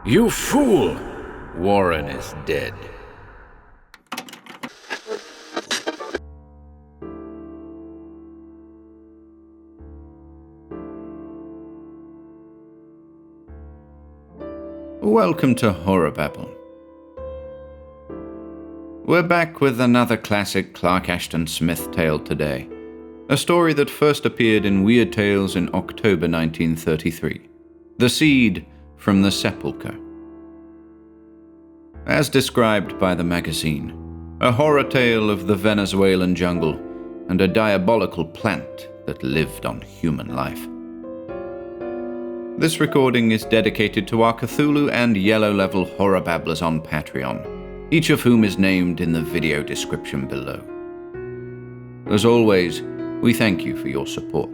You fool! Warren is dead. Welcome to Horror Babble. We're back with another classic Clark Ashton Smith tale today. A story that first appeared in Weird Tales in October 1933. The Seed from the Sepulchre. As described by the magazine, a horror tale of the Venezuelan jungle and a diabolical plant that lived on human life. This recording is dedicated to our Cthulhu and Yellow Level Horror Babblers on Patreon, each of whom is named in the video description below. As always, we thank you for your support.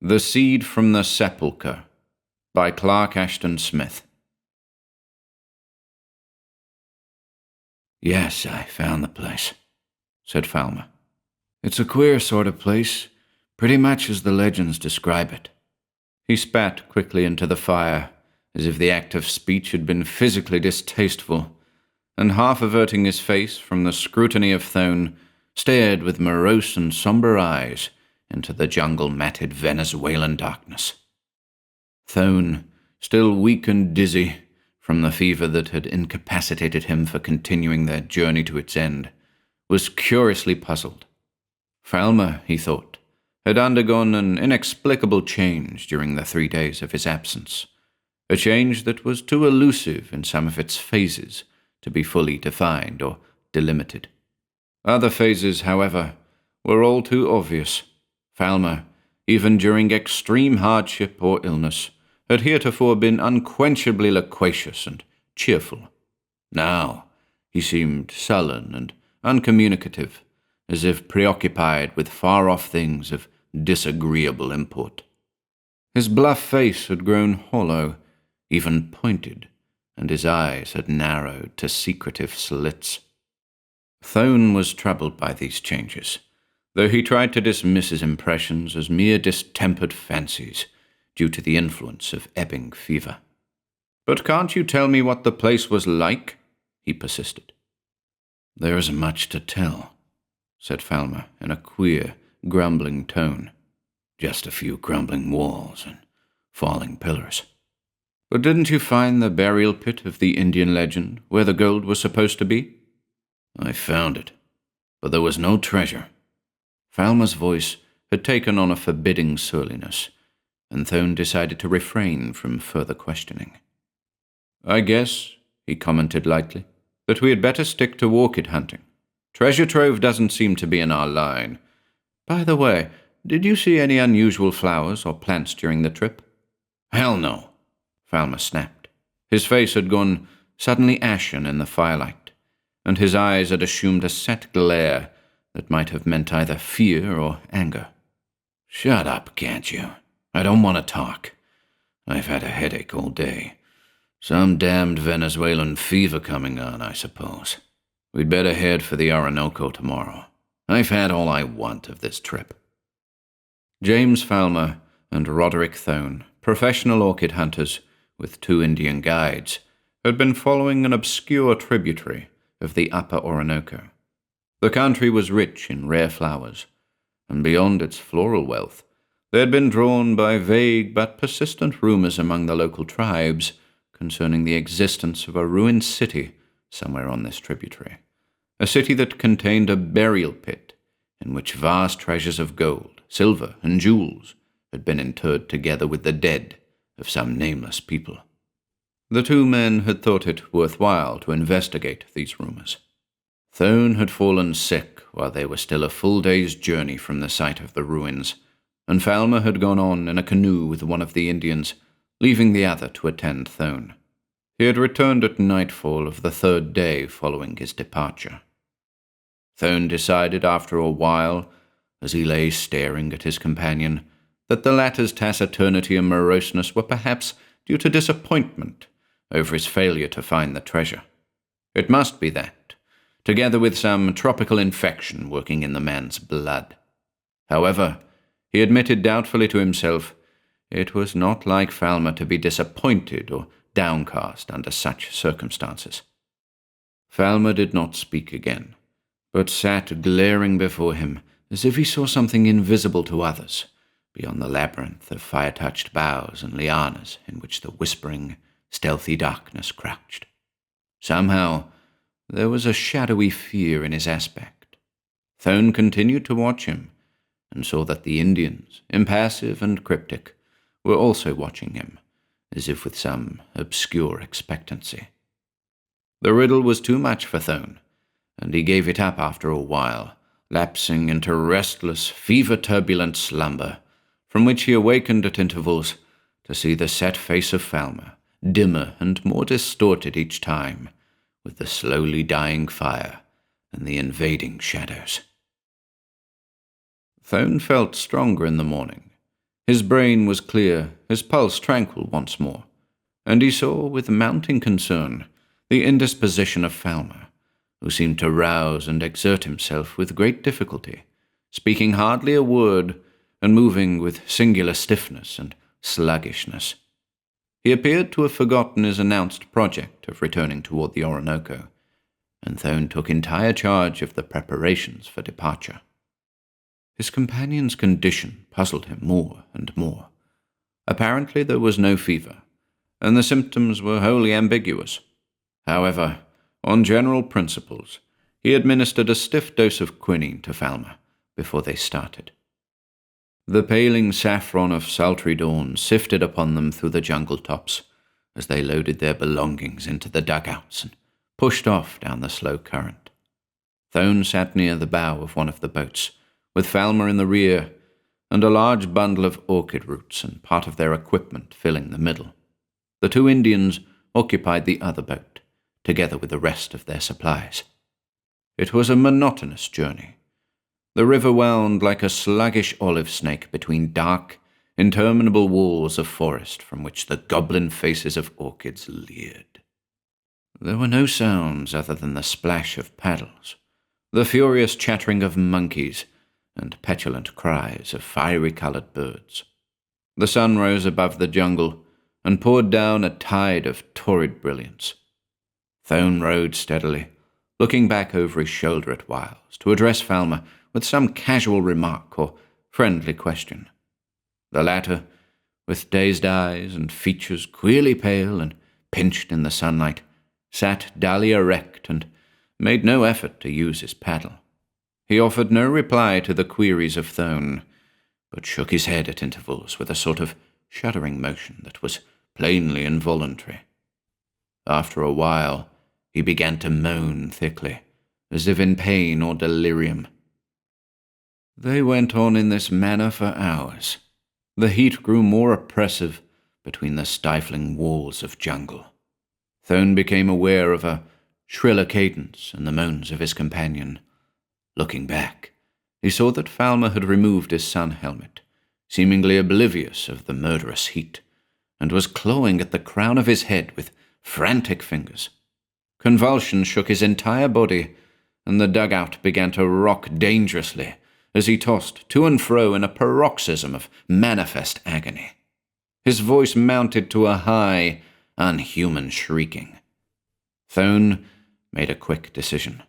The Seed from the Sepulchre by Clark Ashton Smith. Yes, I found the place, said Falmer. It's a queer sort of place, pretty much as the legends describe it. He spat quickly into the fire, as if the act of speech had been physically distasteful, and half averting his face from the scrutiny of Thone, stared with morose and somber eyes into the jungle-matted Venezuelan darkness. Thone, still weak and dizzy from the fever that had incapacitated him for continuing their journey to its end, was curiously puzzled. Falmer, he thought, had undergone an inexplicable change during the 3 days of his absence, a change that was too elusive in some of its phases to be fully defined or delimited. Other phases, however, were all too obvious. Falmer, even during extreme hardship or illness, had heretofore been unquenchably loquacious and cheerful. Now he seemed sullen and uncommunicative, as if preoccupied with far-off things of disagreeable import. His bluff face had grown hollow, even pointed, and his eyes had narrowed to secretive slits. Thone was troubled by these changes, though he tried to dismiss his impressions as mere distempered fancies, due to the influence of ebbing fever. "But can't you tell me what the place was like?" he persisted. "There isn't much to tell," said Falmer in a queer, grumbling tone. "Just a few crumbling walls and falling pillars." "But didn't you find the burial pit of the Indian legend, where the gold was supposed to be?" "I found it, but there was no treasure." Falmer's voice had taken on a forbidding surliness, and Thone decided to refrain from further questioning. "I guess," he commented lightly, "that we had better stick to orchid hunting. Treasure trove doesn't seem to be in our line. By the way, did you see any unusual flowers or plants during the trip?" "Hell no," Falmer snapped. His face had gone suddenly ashen in the firelight, and his eyes had assumed a set glare that might have meant either fear or anger. "Shut up, can't you? I don't want to talk. I've had a headache all day. Some damned Venezuelan fever coming on, I suppose. We'd better head for the Orinoco tomorrow. I've had all I want of this trip." James Falmer and Roderick Thone, professional orchid hunters with 2 Indian guides, had been following an obscure tributary of the upper Orinoco. The country was rich in rare flowers, and beyond its floral wealth, they had been drawn by vague but persistent rumors among the local tribes concerning the existence of a ruined city somewhere on this tributary, a city that contained a burial pit in which vast treasures of gold, silver, and jewels had been interred together with the dead of some nameless people. The 2 men had thought it worthwhile to investigate these rumors. Thone had fallen sick while they were still a full day's journey from the site of the ruins, and Falmer had gone on in a canoe with one of the Indians, leaving the other to attend Thone. He had returned at nightfall of the 3rd day following his departure. Thone decided after a while, as he lay staring at his companion, that the latter's taciturnity and moroseness were perhaps due to disappointment over his failure to find the treasure. It must be that, together with some tropical infection working in the man's blood. However, he admitted doubtfully to himself, it was not like Falmer to be disappointed or downcast under such circumstances. Falmer did not speak again, but sat glaring before him as if he saw something invisible to others, beyond the labyrinth of fire-touched boughs and lianas in which the whispering, stealthy darkness crouched. Somehow, there was a shadowy fear in his aspect. Thone continued to watch him, and saw that the Indians, impassive and cryptic, were also watching him, as if with some obscure expectancy. The riddle was too much for Thone, and he gave it up after a while, lapsing into restless, fever-turbulent slumber, from which he awakened at intervals to see the set face of Falmer, dimmer and more distorted each time, with the slowly dying fire and the invading shadows. Thone felt stronger in the morning. His brain was clear, his pulse tranquil once more, and he saw with mounting concern the indisposition of Falmer, who seemed to rouse and exert himself with great difficulty, speaking hardly a word and moving with singular stiffness and sluggishness. He appeared to have forgotten his announced project of returning toward the Orinoco, and Thone took entire charge of the preparations for departure. His companion's condition puzzled him more and more. Apparently there was no fever, and the symptoms were wholly ambiguous. However, on general principles, he administered a stiff dose of quinine to Falmer before they started. The paling saffron of sultry dawn sifted upon them through the jungle tops as they loaded their belongings into the dugouts and pushed off down the slow current. Thone sat near the bow of one of the boats, with Falmer in the rear, and a large bundle of orchid roots and part of their equipment filling the middle. The two Indians occupied the other boat, together with the rest of their supplies. It was a monotonous journey. The river wound like a sluggish olive snake between dark, interminable walls of forest from which the goblin faces of orchids leered. There were no sounds other than the splash of paddles, the furious chattering of monkeys, and petulant cries of fiery-colored birds. The sun rose above the jungle and poured down a tide of torrid brilliance. Thone rode steadily, looking back over his shoulder at whiles to address Falmer with some casual remark or friendly question. The latter, with dazed eyes and features queerly pale and pinched in the sunlight, sat dully erect and made no effort to use his paddle. He offered no reply to the queries of Thone, but shook his head at intervals with a sort of shuddering motion that was plainly involuntary. After a while, he began to moan thickly, as if in pain or delirium. They went on in this manner for hours. The heat grew more oppressive between the stifling walls of jungle. Thone became aware of a shriller cadence in the moans of his companion. Looking back, he saw that Falmer had removed his sun helmet, seemingly oblivious of the murderous heat, and was clawing at the crown of his head with frantic fingers. Convulsions shook his entire body, and the dugout began to rock dangerously as he tossed to and fro in a paroxysm of manifest agony. His voice mounted to a high, unhuman shrieking. Thone made a quick decision.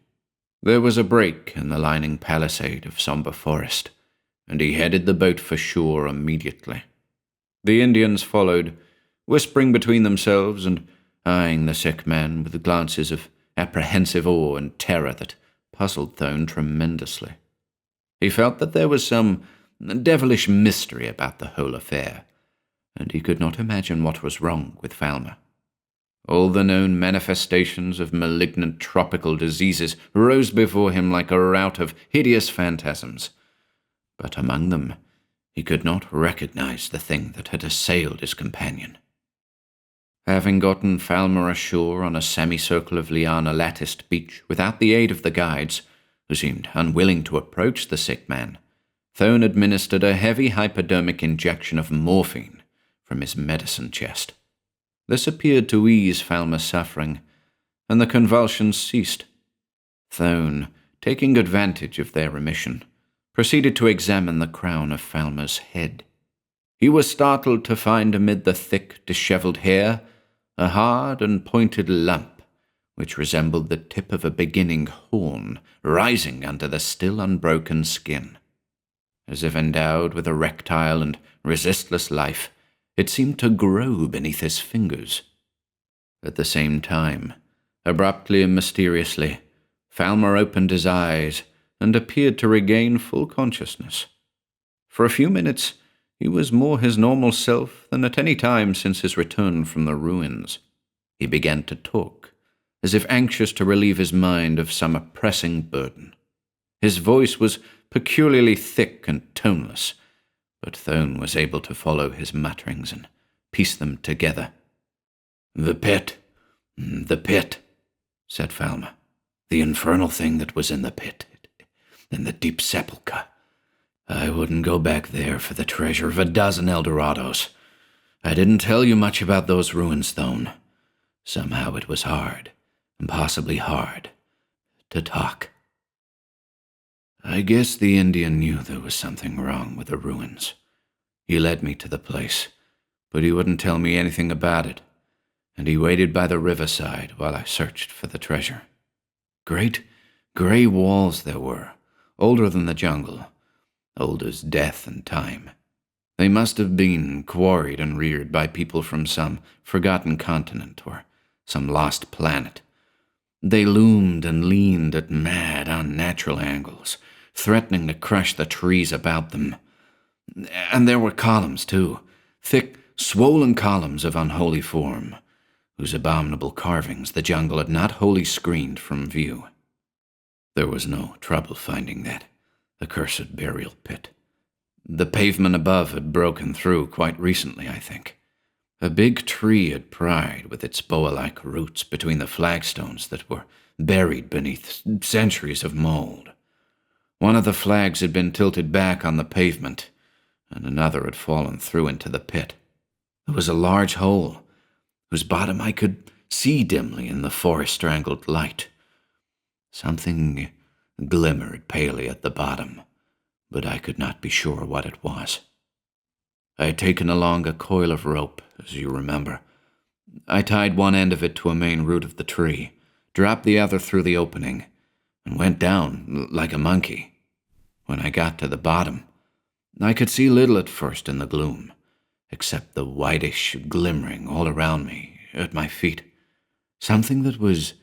There was a break in the lining palisade of somber forest, and he headed the boat for shore immediately. The Indians followed, whispering between themselves and eyeing the sick man with glances of apprehensive awe and terror that puzzled Thone tremendously. He felt that there was some devilish mystery about the whole affair, and he could not imagine what was wrong with Falmer. All the known manifestations of malignant tropical diseases rose before him like a rout of hideous phantasms, but among them he could not recognize the thing that had assailed his companion. Having gotten Falmer ashore on a semicircle of liana-latticed beach without the aid of the guides, who seemed unwilling to approach the sick man, Thone administered a heavy hypodermic injection of morphine from his medicine chest. This appeared to ease Falmer's suffering, and the convulsions ceased. Thone, taking advantage of their omission, proceeded to examine the crown of Falmer's head. He was startled to find amid the thick, disheveled hair a hard and pointed lump, which resembled the tip of a beginning horn rising under the still unbroken skin. As if endowed with erectile and resistless life, it seemed to grow beneath his fingers. At the same time, abruptly and mysteriously, Falmer opened his eyes and appeared to regain full consciousness. For a few minutes, he was more his normal self than at any time since his return from the ruins. He began to talk, as if anxious to relieve his mind of some oppressing burden. His voice was peculiarly thick and toneless, but Thone was able to follow his mutterings and piece them together. The pit, said Falmer. The infernal thing that was in the pit, in the deep sepulchre. I wouldn't go back there for the treasure of a dozen Eldorados. I didn't tell you much about those ruins, Thone. Somehow it was hard, impossibly hard, to talk. I guess the Indian knew there was something wrong with the ruins. He led me to the place, but he wouldn't tell me anything about it, and he waited by the riverside while I searched for the treasure. Great grey walls there were, older than the jungle, old as death and time. They must have been quarried and reared by people from some forgotten continent or some lost planet. They loomed and leaned at mad, unnatural angles, threatening to crush the trees about them. And there were columns, too, thick, swollen columns of unholy form, whose abominable carvings the jungle had not wholly screened from view. There was no trouble finding that accursed burial pit. The pavement above had broken through quite recently, I think. A big tree had pried with its boa-like roots between the flagstones that were buried beneath centuries of mold. One of the flags had been tilted back on the pavement, and another had fallen through into the pit. There was a large hole, whose bottom I could see dimly in the forest-strangled light. Something glimmered palely at the bottom, but I could not be sure what it was. I had taken along a coil of rope, as you remember. I tied one end of it to a main root of the tree, dropped the other through the opening, and went down like a monkey. When I got to the bottom, I could see little at first in the gloom, except the whitish glimmering all around me, at my feet. Something that was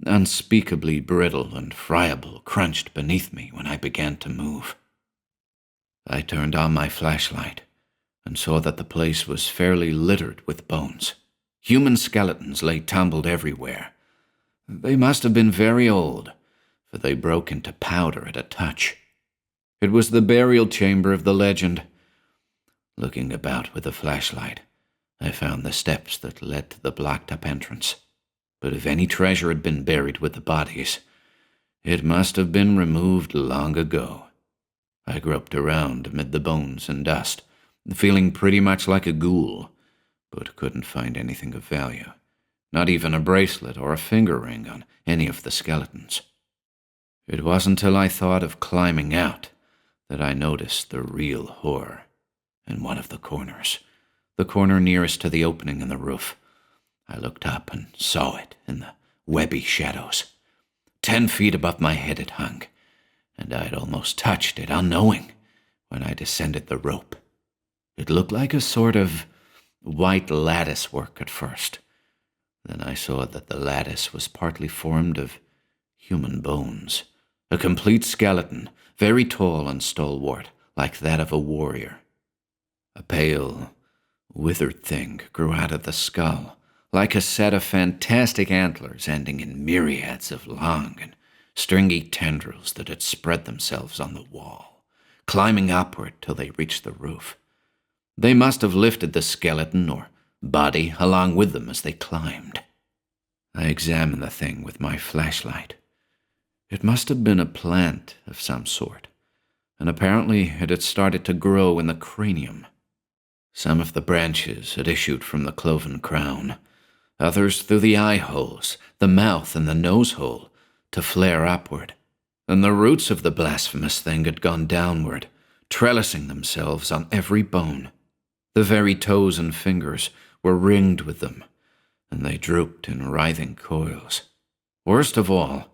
unspeakably brittle and friable crunched beneath me when I began to move. I turned on my flashlight and saw that the place was fairly littered with bones. Human skeletons lay tumbled everywhere. They must have been very old, for they broke into powder at a touch. It was the burial chamber of the legend. Looking about with the flashlight, I found the steps that led to the blocked-up entrance. But if any treasure had been buried with the bodies, it must have been removed long ago. I groped around amid the bones and dust, feeling pretty much like a ghoul, but couldn't find anything of value, not even a bracelet or a finger ring on any of the skeletons. It wasn't till I thought of climbing out that I noticed the real horror in one of the corners, the corner nearest to the opening in the roof. I looked up and saw it in the webby shadows. 10 feet above my head it hung, and I had almost touched it unknowing when I descended the rope. It looked like a sort of white lattice work at first. Then I saw that the lattice was partly formed of human bones, a complete skeleton, very tall and stalwart, like that of a warrior. A pale, withered thing grew out of the skull, like a set of fantastic antlers ending in myriads of long and stringy tendrils that had spread themselves on the wall, climbing upward till they reached the roof. They must have lifted the skeleton or body along with them as they climbed. I examined the thing with my flashlight. It must have been a plant of some sort, and apparently it had started to grow in the cranium. Some of the branches had issued from the cloven crown, others through the eye holes, the mouth, and the nose hole, to flare upward, and the roots of the blasphemous thing had gone downward, trellising themselves on every bone. The very toes and fingers were ringed with them, and they drooped in writhing coils. Worst of all,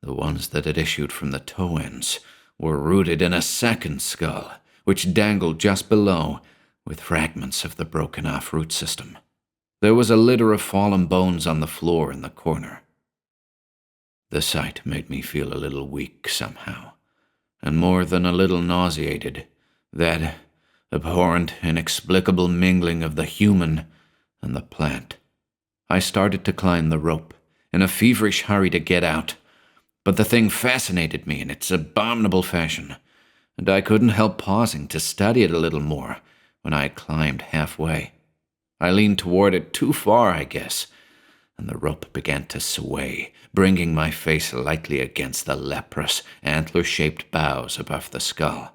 the ones that had issued from the toe ends were rooted in a second skull, which dangled just below, with fragments of the broken-off root system. There was a litter of fallen bones on the floor in the corner. The sight made me feel a little weak somehow, and more than a little nauseated. That abhorrent, inexplicable mingling of the human and the plant. I started to climb the rope, in a feverish hurry to get out, but the thing fascinated me in its abominable fashion, and I couldn't help pausing to study it a little more when I had climbed halfway. I leaned toward it too far, I guess, and the rope began to sway, bringing my face lightly against the leprous, antler-shaped boughs above the skull.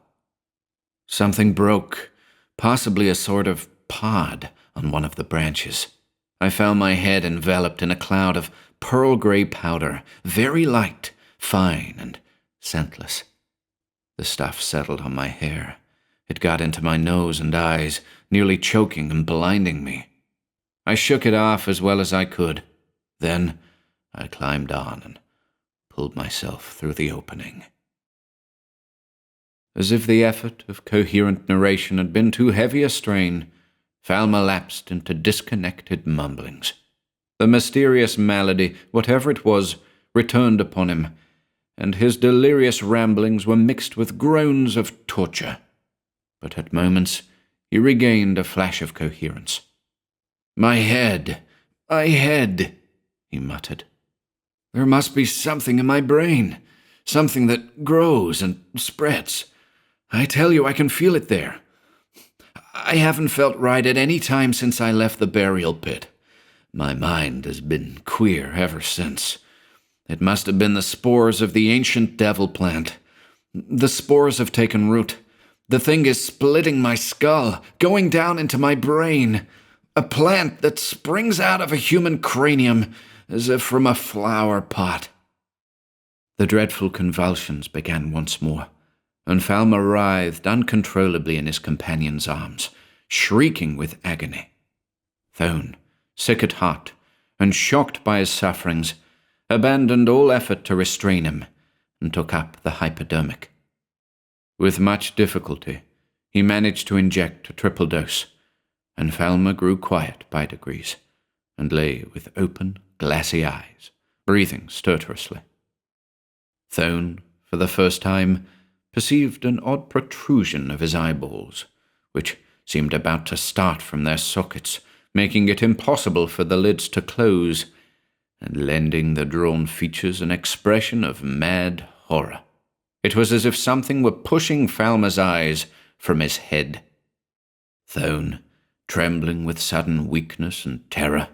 Something broke, possibly a sort of pod on one of the branches. I found my head enveloped in a cloud of pearl-gray powder, very light, fine, and scentless. The stuff settled on my hair. It got into my nose and eyes, nearly choking and blinding me. I shook it off as well as I could. Then I climbed on and pulled myself through the opening. As if the effort of coherent narration had been too heavy a strain, Falmer lapsed into disconnected mumblings. The mysterious malady, whatever it was, returned upon him, and his delirious ramblings were mixed with groans of torture. But at moments he regained a flash of coherence. My head, he muttered. There must be something in my brain, something that grows and spreads. I tell you, I can feel it there. I haven't felt right at any time since I left the burial pit. My mind has been queer ever since. It must have been the spores of the ancient devil plant. The spores have taken root. The thing is splitting my skull, going down into my brain. A plant that springs out of a human cranium, as if from a flower pot. The dreadful convulsions began once more, and Falmer writhed uncontrollably in his companion's arms, shrieking with agony. Thone, sick at heart and shocked by his sufferings, abandoned all effort to restrain him and took up the hypodermic. With much difficulty, he managed to inject a triple dose, and Falmer grew quiet by degrees and lay with open, glassy eyes, breathing stertorously. Thone, for the first time, perceived an odd protrusion of his eyeballs, which seemed about to start from their sockets, making it impossible for the lids to close, and lending the drawn features an expression of mad horror. It was as if something were pushing Falmer's eyes from his head. Thone, trembling with sudden weakness and terror,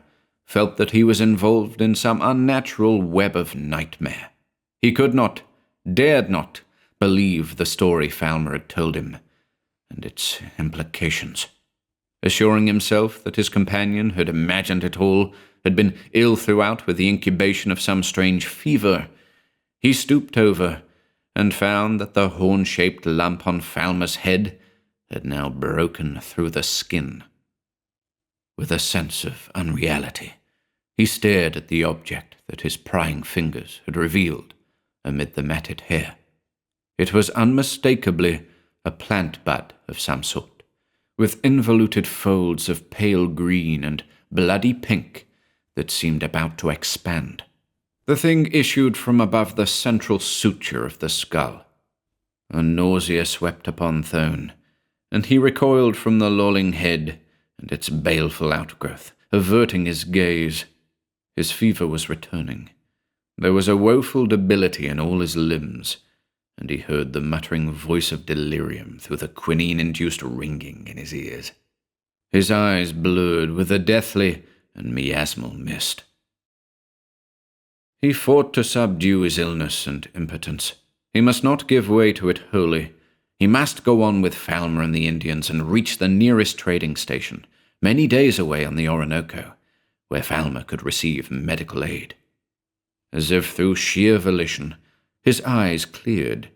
felt that he was involved in some unnatural web of nightmare. He could not, dared not, believe the story Falmer had told him, and its implications. Assuring himself that his companion had imagined it all, had been ill throughout with the incubation of some strange fever, he stooped over and found that the horn-shaped lump on Falmer's head had now broken through the skin. With a sense of unreality, he stared at the object that his prying fingers had revealed amid the matted hair. It was unmistakably a plant bud of some sort, with involuted folds of pale green and bloody pink that seemed about to expand. The thing issued from above the central suture of the skull. A nausea swept upon Thone, and he recoiled from the lolling head and its baleful outgrowth, averting his gaze. His fever was returning. There was a woeful debility in all his limbs, and he heard the muttering voice of delirium through the quinine-induced ringing in his ears. His eyes blurred with a deathly and miasmal mist. He fought to subdue his illness and impotence. He must not give way to it wholly. He must go on with Falmer and the Indians and reach the nearest trading station, many days away on the Orinoco, where Falmer could receive medical aid. as if through sheer volition, his eyes cleared,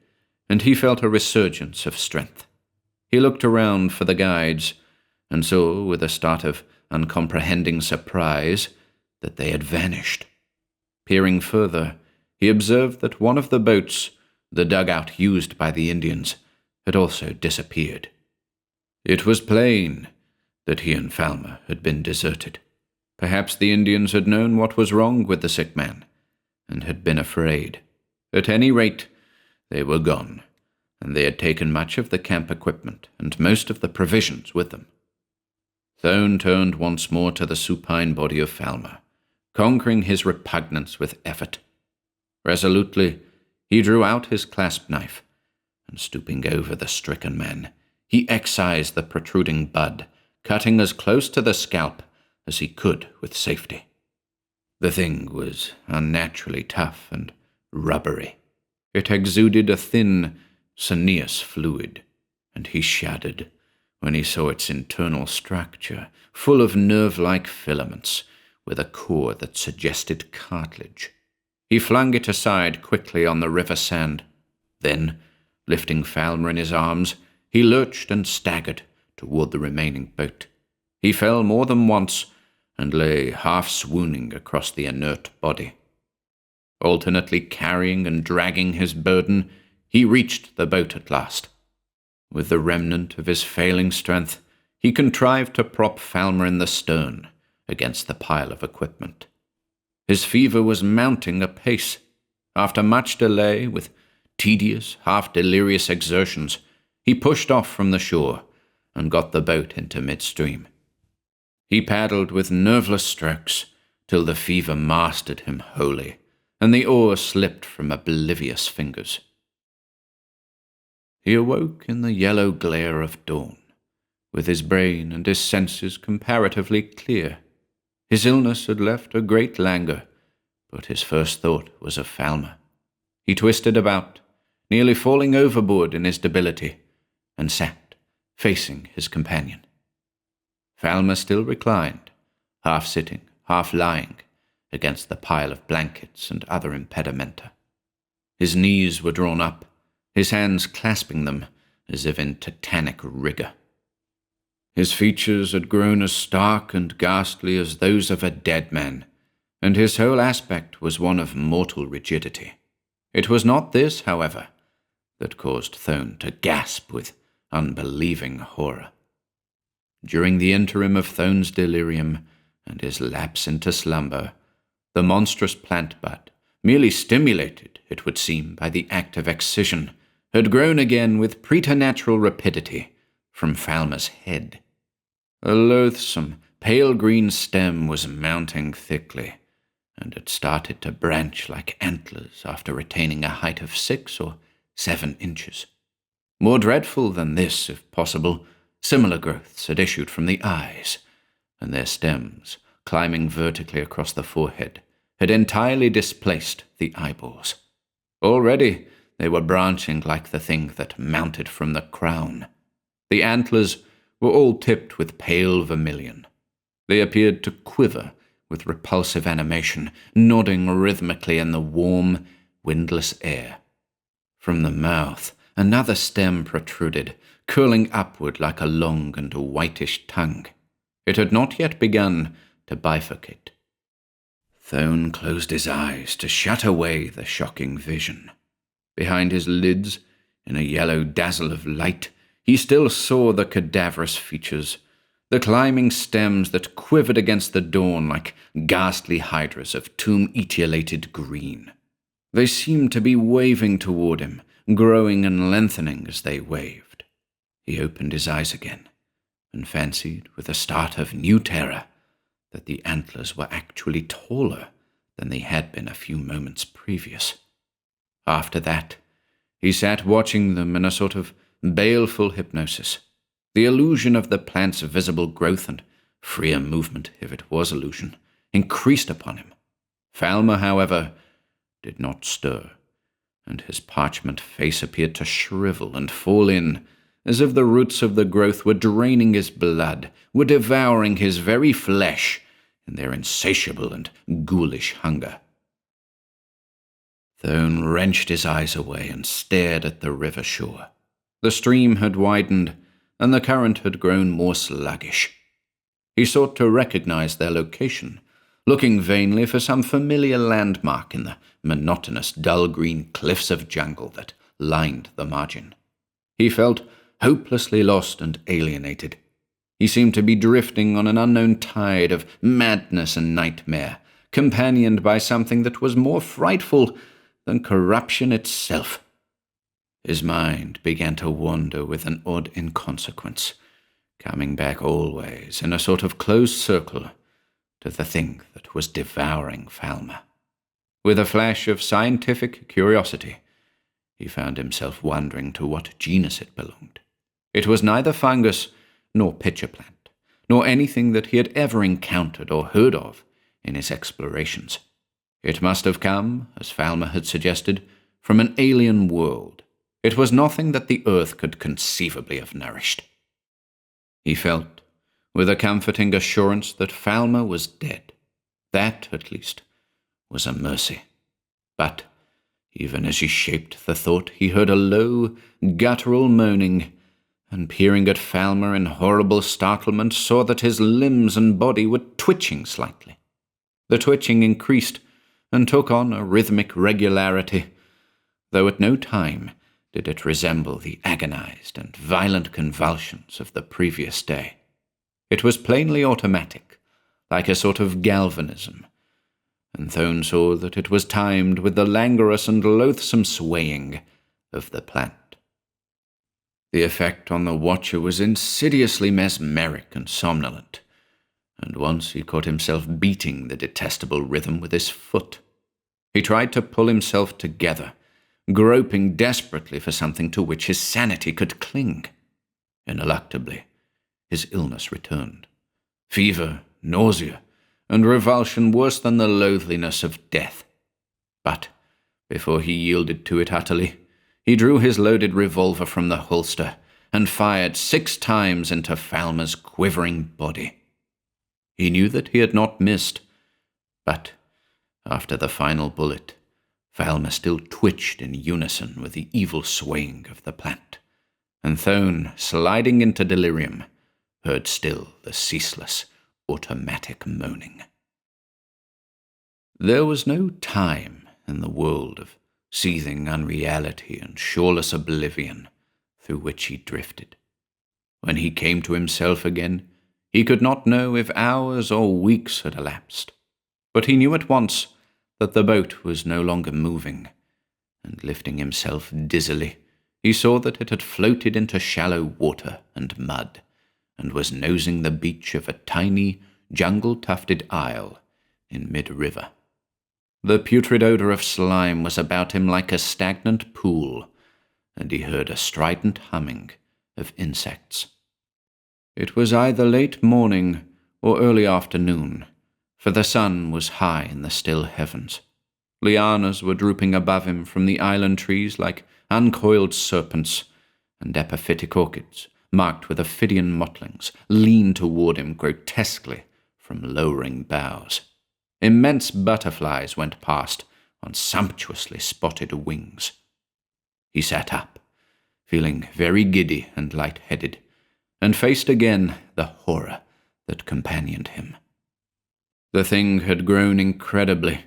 and he felt a resurgence of strength. He looked around for the guides, and saw, with a start of uncomprehending surprise, that they had vanished. Peering further, he observed that one of the boats, the dugout used by the Indians, had also disappeared. It was plain that he and Falmer had been deserted. Perhaps the Indians had known what was wrong with the sick man, and had been afraid. At any rate, they were gone, and they had taken much of the camp equipment and most of the provisions with them. Thone turned once more to the supine body of Falmer, conquering his repugnance with effort. Resolutely, he drew out his clasp knife, and stooping over the stricken man, he excised the protruding bud, cutting as close to the scalp as he could with safety. The thing was unnaturally tough and rubbery. It exuded a thin, sinuous fluid, and he shuddered when he saw its internal structure, full of nerve-like filaments, with a core that suggested cartilage. He flung it aside quickly on the river sand. Then, lifting Falmer in his arms, he lurched and staggered toward the remaining boat. He fell more than once, and lay half-swooning across the inert body. Alternately carrying and dragging his burden, he reached the boat at last. With the remnant of his failing strength, he contrived to prop Falmer in the stern against the pile of equipment. His fever was mounting apace. After much delay, with tedious, half-delirious exertions, he pushed off from the shore and got the boat into midstream. He paddled with nerveless strokes till the fever mastered him wholly, and the oar slipped from oblivious fingers. He awoke in the yellow glare of dawn, with his brain and his senses comparatively clear. His illness had left a great languor, but his first thought was of Falmer. He twisted about, nearly falling overboard in his debility, and sat, facing his companion. Falmer still reclined, half sitting, half lying, against the pile of blankets and other impedimenta. His knees were drawn up, his hands clasping them as if in titanic rigor. His features had grown as stark and ghastly as those of a dead man, and his whole aspect was one of mortal rigidity. It was not this, however, that caused Thone to gasp with unbelieving horror. During the interim of Thone's delirium and his lapse into slumber, the monstrous plant bud, merely stimulated, it would seem, by the act of excision, had grown again with preternatural rapidity from Falmer's head. A loathsome, pale green stem was mounting thickly, and had started to branch like antlers after attaining a height of 6 or 7 inches. More dreadful than this, if possible, similar growths had issued from the eyes, and their stems, climbing vertically across the forehead, had entirely displaced the eyeballs. Already they were branching like the thing that mounted from the crown. The antlers were all tipped with pale vermilion. They appeared to quiver with repulsive animation, nodding rhythmically in the warm, windless air. From the mouth, another stem protruded, curling upward like a long and whitish tongue. It had not yet begun to bifurcate. Thone closed his eyes to shut away the shocking vision. Behind his lids, in a yellow dazzle of light, he still saw the cadaverous features, the climbing stems that quivered against the dawn like ghastly hydras of tomb-etiolated green. They seemed to be waving toward him, growing and lengthening as they waved. He opened his eyes again, and fancied, with a start of new terror, that the antlers were actually taller than they had been a few moments previous. After that, he sat watching them in a sort of baleful hypnosis. The illusion of the plant's visible growth and freer movement, if it was illusion, increased upon him. Falmer, however, did not stir, and his parchment face appeared to shrivel and fall in, as if the roots of the growth were draining his blood, were devouring his very flesh in their insatiable and ghoulish hunger. Thone wrenched his eyes away and stared at the river shore. The stream had widened, and the current had grown more sluggish. He sought to recognize their location, looking vainly for some familiar landmark in the monotonous dull green cliffs of jungle that lined the margin. He felt hopelessly lost and alienated. He seemed to be drifting on an unknown tide of madness and nightmare, companioned by something that was more frightful than corruption itself. His mind began to wander with an odd inconsequence, coming back always in a sort of closed circle to the thing that was devouring Falmer. With a flash of scientific curiosity, he found himself wondering to what genus it belonged. It was neither fungus nor pitcher plant, nor anything that he had ever encountered or heard of in his explorations. It must have come, as Falmer had suggested, from an alien world. It was nothing that the earth could conceivably have nourished. He felt, with a comforting assurance, that Falmer was dead. That, at least, was a mercy. But, even as he shaped the thought, he heard a low, guttural moaning, and peering at Falmer in horrible startlement, saw that his limbs and body were twitching slightly. The twitching increased and took on a rhythmic regularity, though at no time did it resemble the agonized and violent convulsions of the previous day. It was plainly automatic, like a sort of galvanism, and Thone saw that it was timed with the languorous and loathsome swaying of the plant. The effect on the watcher was insidiously mesmeric and somnolent, and once he caught himself beating the detestable rhythm with his foot. He tried to pull himself together, groping desperately for something to which his sanity could cling. Ineluctably, his illness returned. Fever, nausea, and revulsion worse than the loathliness of death. But, before he yielded to it utterly, he drew his loaded revolver from the holster and fired 6 times into Falmer's quivering body. He knew that he had not missed, but, after the final bullet, Falmer still twitched in unison with the evil swaying of the plant, and Thone, sliding into delirium, heard still the ceaseless, automatic moaning. There was no time in the world of seething unreality and shoreless oblivion through which he drifted. When he came to himself again, he could not know if hours or weeks had elapsed, but he knew at once that the boat was no longer moving, and lifting himself dizzily, he saw that it had floated into shallow water and mud, and was nosing the beach of a tiny, jungle-tufted isle in mid-river. The putrid odor of slime was about him like a stagnant pool, and he heard a strident humming of insects. It was either late morning or early afternoon, for the sun was high in the still heavens. Lianas were drooping above him from the island trees like uncoiled serpents, and epiphytic orchids, marked with ophidian mottlings, leaned toward him grotesquely from lowering boughs. Immense butterflies went past on sumptuously spotted wings. He sat up, feeling very giddy and light-headed, and faced again the horror that companioned him. The thing had grown incredibly.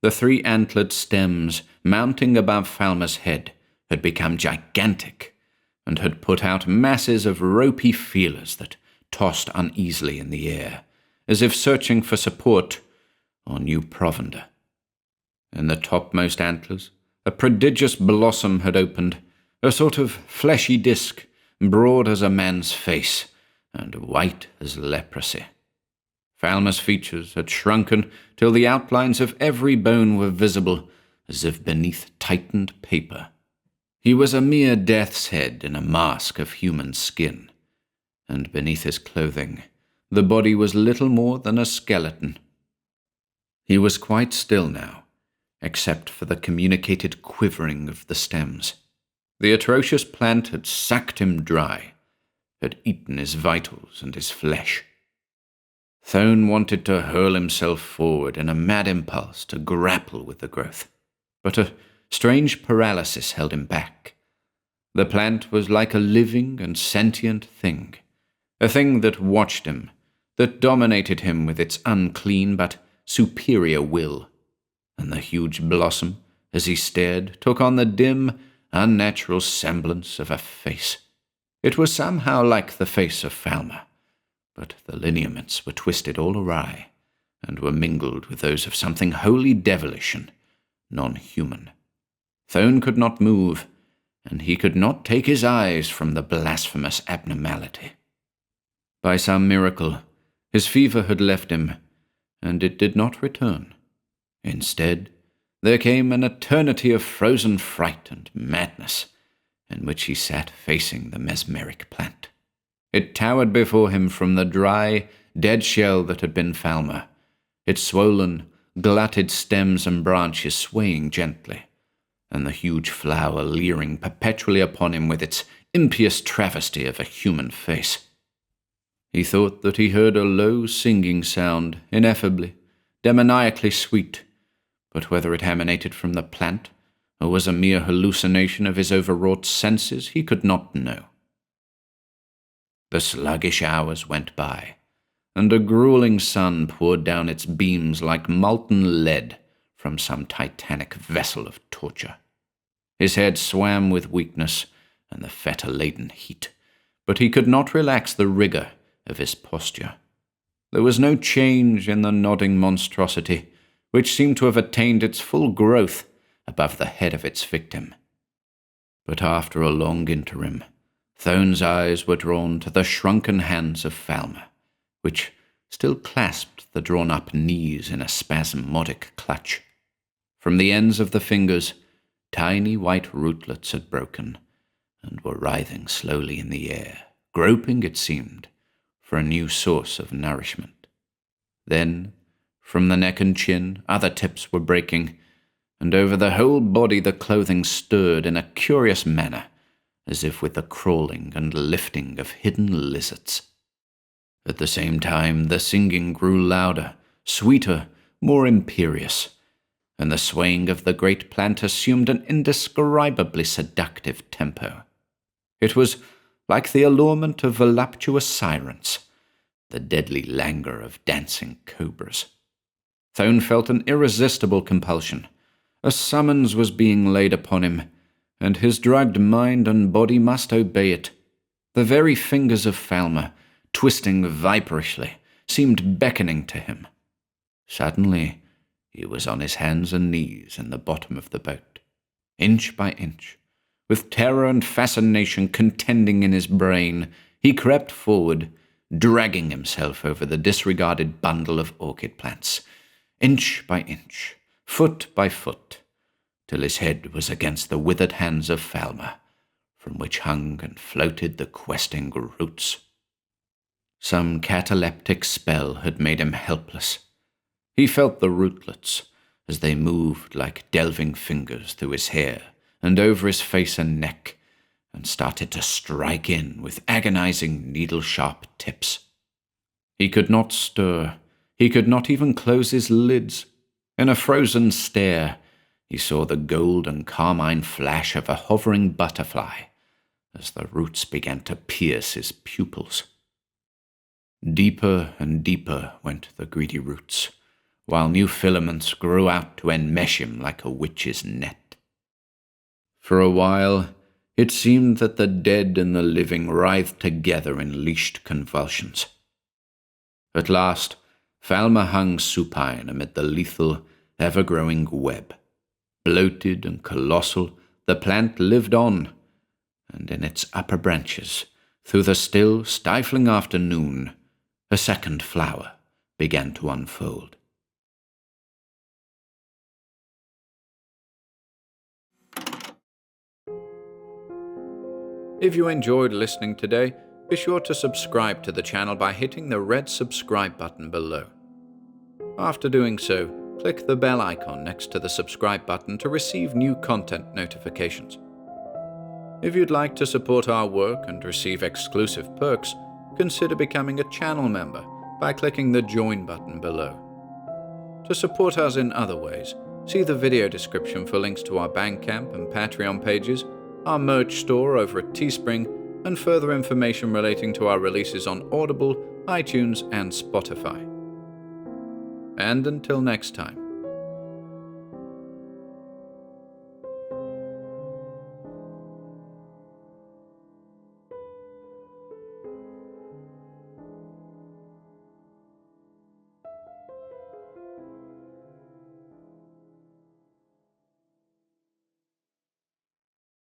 The 3 antlered stems mounting above Falmer's head had become gigantic, and had put out masses of ropey feelers that tossed uneasily in the air, as if searching for support or new provender. In the topmost antlers, a prodigious blossom had opened, a sort of fleshy disk, broad as a man's face, and white as leprosy. Falmer's features had shrunken till the outlines of every bone were visible, as if beneath tightened paper. He was a mere death's head in a mask of human skin, and beneath his clothing, the body was little more than a skeleton. He was quite still now, except for the communicated quivering of the stems. The atrocious plant had sucked him dry, had eaten his vitals and his flesh. Thone wanted to hurl himself forward in a mad impulse to grapple with the growth. but a strange paralysis held him back. The plant was like a living and sentient thing, a thing that watched him, that dominated him with its unclean but superior will, and the huge blossom, as he stared, took on the dim, unnatural semblance of a face. It was somehow like the face of Falmer, but the lineaments were twisted all awry, and were mingled with those of something wholly devilish and non-human. Thone could not move, and he could not take his eyes from the blasphemous abnormality. By some miracle, his fever had left him, and it did not return. Instead, there came an eternity of frozen fright and madness, in which he sat facing the mesmeric plant. It towered before him from the dry, dead shell that had been Falmer, its swollen, glutted stems and branches swaying gently, and the huge flower leering perpetually upon him with its impious travesty of a human face. He thought that he heard a low singing sound, ineffably, demoniacally sweet, but whether it emanated from the plant, or was a mere hallucination of his overwrought senses, he could not know. The sluggish hours went by, and a grueling sun poured down its beams like molten lead from some titanic vessel of torture. His head swam with weakness and the fetor-laden heat, but he could not relax the rigor of his posture. There was no change in the nodding monstrosity, which seemed to have attained its full growth above the head of its victim. But after a long interim, Thone's eyes were drawn to the shrunken hands of Falmer, which still clasped the drawn-up knees in a spasmodic clutch. From the ends of the fingers, tiny white rootlets had broken, and were writhing slowly in the air, groping, it seemed, for a new source of nourishment. Then, from the neck and chin, other tips were breaking, and over the whole body the clothing stirred in a curious manner, as if with the crawling and lifting of hidden lizards. At the same time, the singing grew louder, sweeter, more imperious, and the swaying of the great plant assumed an indescribably seductive tempo. It was like the allurement of voluptuous sirens, the deadly languor of dancing cobras. Thone felt an irresistible compulsion. A summons was being laid upon him, and his drugged mind and body must obey it. The very fingers of Falmer, twisting viperishly, seemed beckoning to him. Suddenly, he was on his hands and knees in the bottom of the boat. Inch by inch, with terror and fascination contending in his brain, he crept forward, dragging himself over the disregarded bundle of orchid plants, inch by inch, foot by foot, till his head was against the withered hands of Falmer, from which hung and floated the questing roots. Some cataleptic spell had made him helpless. He felt the rootlets as they moved like delving fingers through his hair and over his face and neck, and started to strike in with agonizing needle-sharp tips. He could not stir. He could not even close his lids. In a frozen stare, he saw the gold and carmine flash of a hovering butterfly as the roots began to pierce his pupils. Deeper and deeper went the greedy roots, while new filaments grew out to enmesh him like a witch's net. For a while, it seemed that the dead and the living writhed together in leashed convulsions. At last, Falmer hung supine amid the lethal, ever-growing web. Bloated and colossal, the plant lived on, and in its upper branches, through the still, stifling afternoon, a second flower began to unfold. If you enjoyed listening today, be sure to subscribe to the channel by hitting the red subscribe button below. After doing so, click the bell icon next to the subscribe button to receive new content notifications. If you'd like to support our work and receive exclusive perks, consider becoming a channel member by clicking the join button below. To support us in other ways, See the video description for links to our Bandcamp and Patreon pages, our merch store over at Teespring, and further information relating to our releases on Audible, iTunes, and Spotify. And until next time,